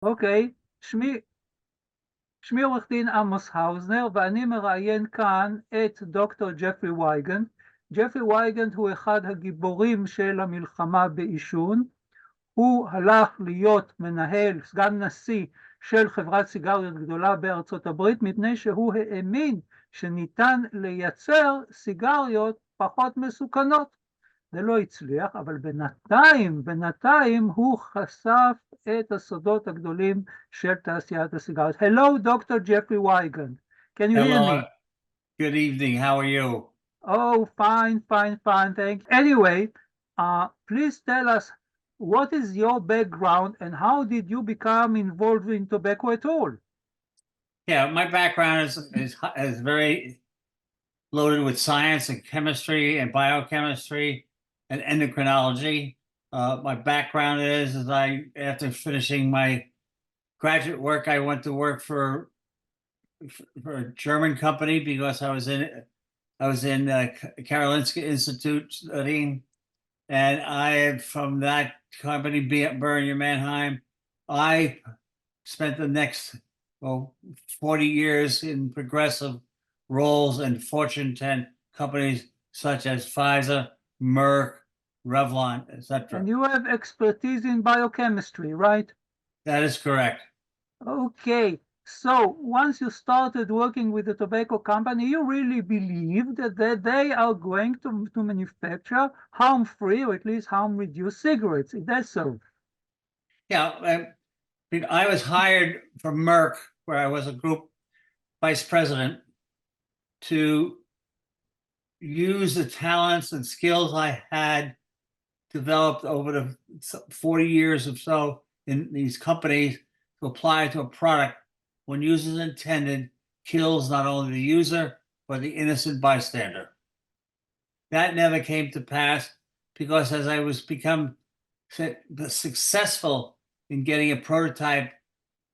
אוקיי, שמי עורך דין עמוס האוזנר, ואני מראיין כאן את דוקטור ג'פרי ווינגר. ג'פרי ווינגר הוא אחד הגיבורים של המלחמה בעישון. הוא הלך להיות מנהל, סגן נשיא של חברת סיגריות גדולה בארצות הברית, מפני שהוא האמין שניתן לייצר סיגריות פחות מסוכנות. זה לא הצליח, אבל בינתיים הוא חשף את הסודות הגדולים של תעשיית הסיגריות. Hello, Dr. Jeffrey Wigand. Can you hear Hello, me? good evening. How are you? Oh, fine, thank you. Anyway, please tell us, what is your background and how did you become involved in tobacco at all? Yeah, my background is very loaded with science and chemistry and biochemistry and endocrinology. My background is after finishing my graduate work, I went to work for a German company because I was in Karolinska Institute studying, and from that company, Boehringer Mannheim, I spent the next 40 years in progressive roles in Fortune 10 companies such as Pfizer, Merck, Revlon, etc. And you have expertise in biochemistry, right? That is correct. Okay, so once you started working with the tobacco company, you really believed that they are going to manufacture harm-free or at least harm-reduced cigarettes. Is that so? Yeah, I was hired from Merck, where I was a group vice president, to use the talents and skills I had developed over the 40 years or so in these companies to apply to a product when use is intended, kills not only the user, but the innocent bystander. That never came to pass because as I was become successful in getting a prototype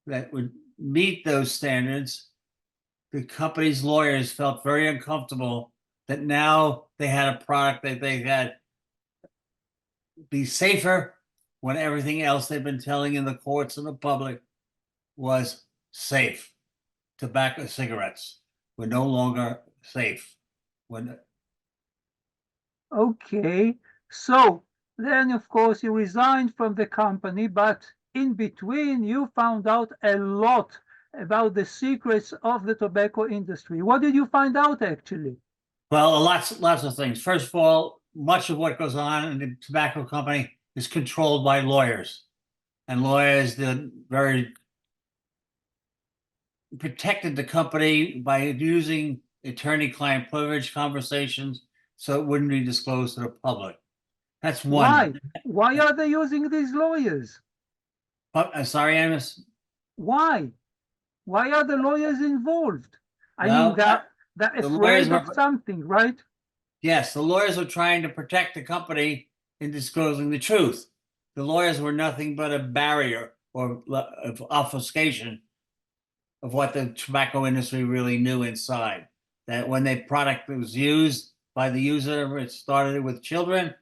that would meet those standards, the company's lawyers felt very uncomfortable that now they had a product that they had be safer when everything else they've been telling in the courts and the public was safe. Tobacco cigarettes were no longer safe. Okay, so then of course you resigned from the company, but in between you found out a lot about the secrets of the tobacco industry. What did you find out actually? Well, lots of things. First of all, much of what goes on in the tobacco company is controlled by lawyers, and lawyers did very protected the company by using attorney-client privilege conversations so it wouldn't be disclosed to the public. That's one. Why? Why are they using these lawyers? Sorry, Amos? Why? Why are the lawyers involved? I Well, mean, they're afraid of something, right? Yes, the lawyers were trying to protect the company in disclosing the truth. The lawyers were nothing but a barrier or of obfuscation of what the tobacco industry really knew inside. That when the product was used by the user, it started with children,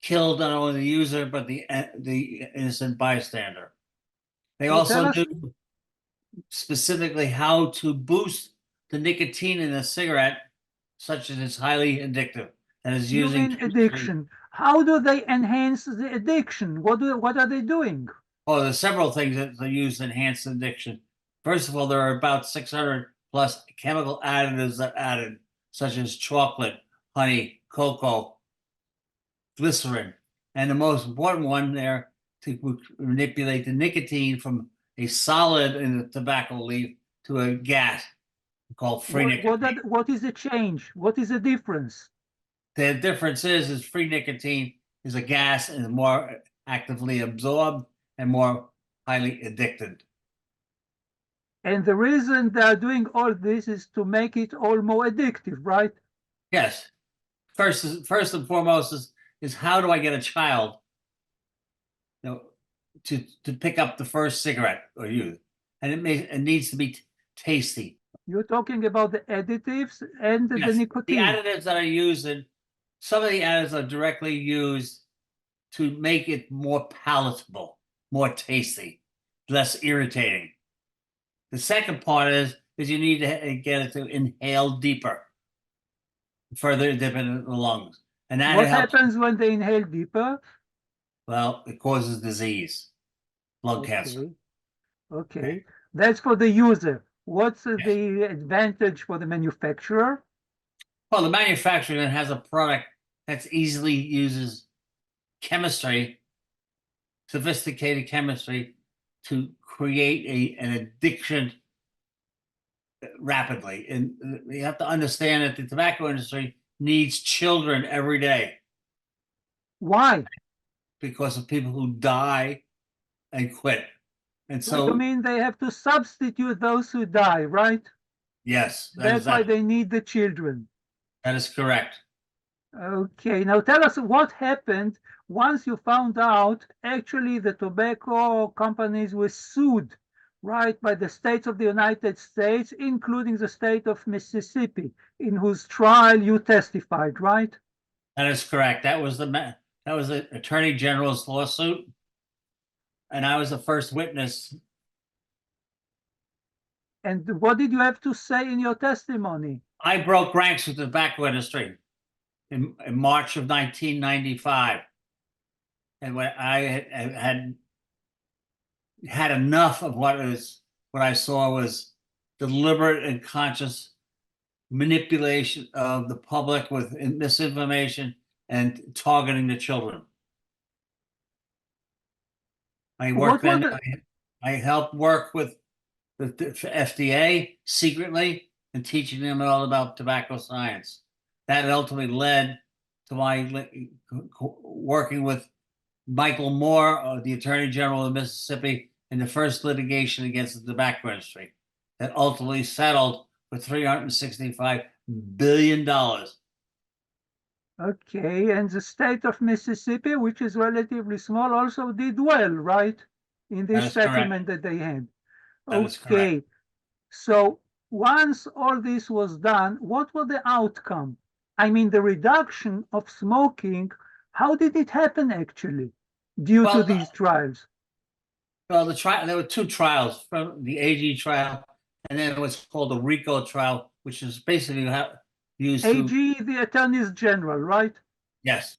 killed not only the user, but the innocent bystander. They also knew specifically how to boost the nicotine in a cigarette, such as it's highly addictive and is using. You mean addiction? How do they enhance the addiction? What are they doing? Oh, there's several things that they use to enhance addiction. First of all, there are about 600 plus chemical additives that added, such as chocolate, honey, cocoa, glycerin, and the most important one there to manipulate the nicotine from a solid in the tobacco leaf to a gas called free nicotine. What is the change? What is the difference? The difference is free nicotine is a gas and is more actively absorbed and more highly addicted. And the reason they are doing all this is to make it all more addictive, right? Yes. First and foremost is how do I get a child, to pick up the first cigarette or use, and it needs to be tasty. You're talking about the additives and the nicotine. The additives that are used, some of the additives are directly used to make it more palatable, more tasty. less irritating. The second part is you need to get it to inhale deeper, further dip in the lungs. And that What helps. happens when they inhale deeper? Well, it causes disease, lung cancer. Okay. That's for the user. What's the advantage for the manufacturer? Well, the manufacturer then has a product that easily uses chemistry, sophisticated chemistry, to create an addiction rapidly. And you have to understand that the tobacco industry needs children every day. Why? Because of people who die and quit. And so, You mean they have to substitute those who die, right? yes, That's why they need the children. That is correct. Okay, now tell us what happened once you found out actually the tobacco companies were sued, right, by the states of the United States, including the state of Mississippi, in whose trial you testified, right? That is correct. That was the Attorney General's lawsuit, and I was the first witness. And what did you have to say in your testimony? I broke ranks with the tobacco industry in March of 1995, and when I had enough of what I saw was deliberate and conscious manipulation of the public with misinformation and targeting the children. I helped work with the FDA secretly and teaching them all about tobacco science. That ultimately led to my working with Michael Moore, the Attorney General of Mississippi, in the first litigation against the tobacco industry that ultimately settled for $365 billion. Okay, and the state of Mississippi, which is relatively small, also did well, right? In this settlement that they had. Okay, so once all this was done, what was the outcome? I mean, the reduction of smoking, how did it happen actually due to these trials? Well, there were two trials, from the AG trial and then what's called the RICO trial, which is basically used AG, the attorneys general, right? Yes.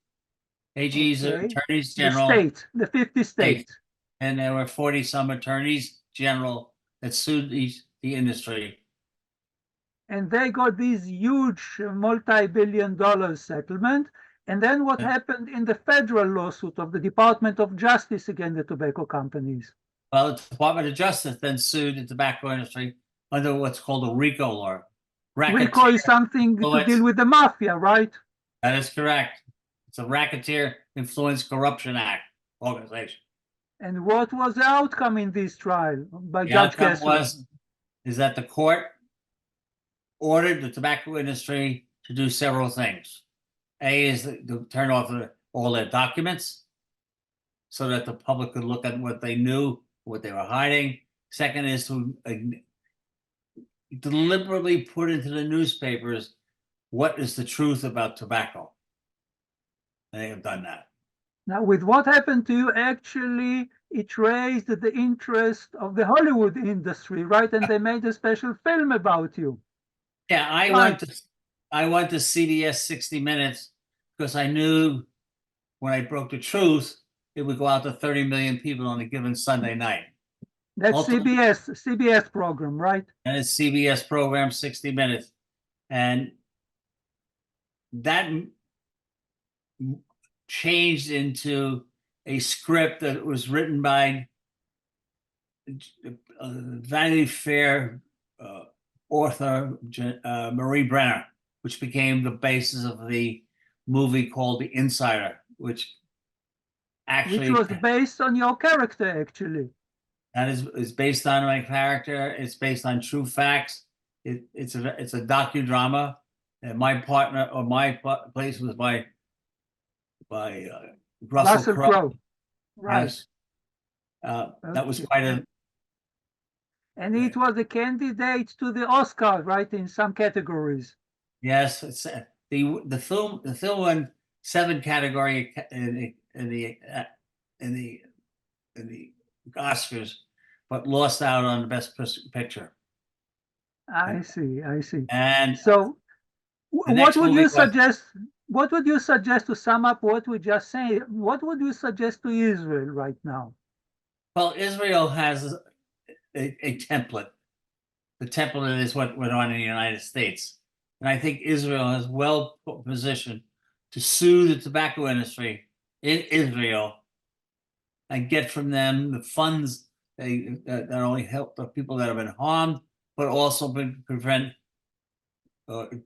AG's attorneys general. The states, the 50 states. And there were 40 some attorneys general that sued the industry. And they got this huge multi-billion-dollar settlement. And then what happened in the federal lawsuit of the Department of Justice against the tobacco companies? Well, the Department of Justice then sued the tobacco industry under what's called a RICO law. RICO is something to deal with the mafia, right? That is correct. It's a Racketeer Influence Corruption Act organization. And what was the outcome in this trial by Judge Kessler? Is that the court ordered the tobacco industry to do several things. A is to turn off all their documents so that the public could look at what they knew, what they were hiding. Second is to deliberately put into the newspapers what is the truth about tobacco. And they have done that. Now, with what happened to you, actually, it raised the interest of the Hollywood industry, right? And they made a special film about you. Yeah, I went to CBS 60 Minutes because I knew when I broke the truth, it would go out to 30 million people on a given Sunday night. That's CBS program, right? And it's CBS program, 60 Minutes. And that changed into a script that was written by Vanity Fair author Marie Brenner, which became the basis of the movie called The Insider, which was based on your character, actually. That is based on my character. It's based on true facts. It's a docudrama, and my partner or my place was by Russell Crowe. Right. Yes. That was quite a. And it was a candidate to the Oscar, right, in some categories. Yes, it's the film won 7 categories in the Oscars, but lost out on the best picture. I see. And So the what next would movie you was- suggest? What would you suggest to sum up what we just say? What would you suggest to Israel right now? Well, Israel has a template. The template is what went on in the United States. And I think Israel is well positioned to sue the tobacco industry in Israel and get from them the funds that not only help the people that have been harmed, but also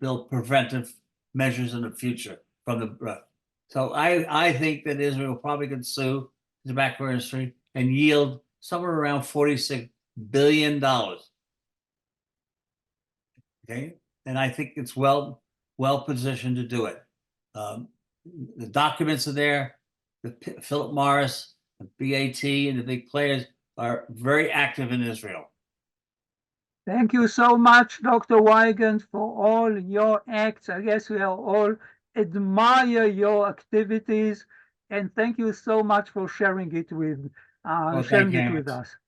build preventive measures in the future from the. So I think that Israel probably could sue the tobacco industry and yield somewhere around $46 billion. Okay, and I think it's well positioned to do it. The documents are there. Philip Morris, the BAT, and the big players are very active in Israel. Thank you so much, Dr. Weigand, for all your acts. I guess we all admire your activities, and thank you so much for sharing it with Thank us.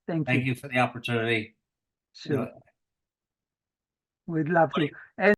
Thank you. Thank you for the opportunity. Sure. We'd love to. And